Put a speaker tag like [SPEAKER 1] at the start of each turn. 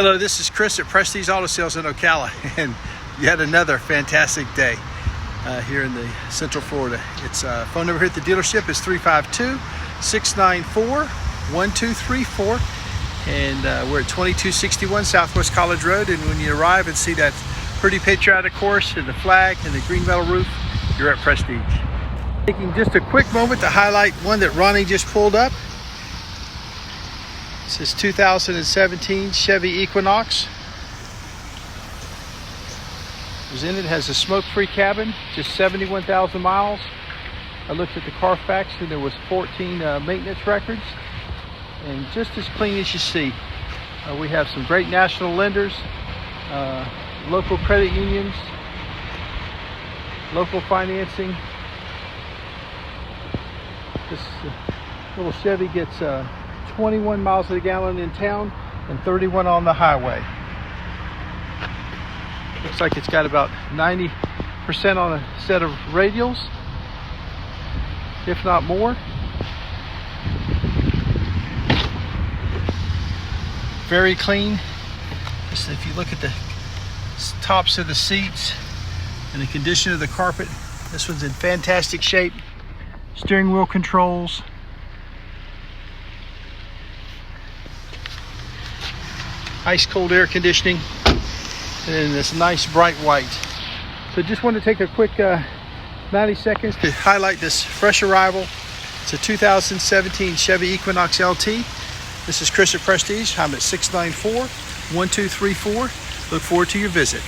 [SPEAKER 1] Hello, this is Chris at Prestige Auto Sales in Ocala, and yet another fantastic day here in the Central Florida. It's phone number here at the dealership is 352-694-1234, and we're at 2261 Southwest College Road. And when you arrive and see that pretty patriotic horse and the flag and the green metal roof, you're at Prestige. Taking just a quick moment to highlight one that Ronnie just pulled up. This is 2017 Chevy Equinox. It has a smoke-free cabin, just 71,000 miles. I looked at the CARFAX and there was 14 maintenance records, and just as clean as you see. We have some great national lenders, local credit unions, local financing. This little Chevy gets 21 miles to the gallon in town and 31 on the highway. Looks like it's got about 90% on a set of radials, if not more. Very clean. Just if you look at the tops of the seats and the condition of the carpet, this one's in fantastic shape. Steering wheel controls, ice cold air conditioning, and this nice bright white. So just want to take a quick 90 seconds to highlight this fresh arrival. It's a 2017 Chevy Equinox LT. This is Chris at Prestige. I'm at 694-1234. Look forward to your visit.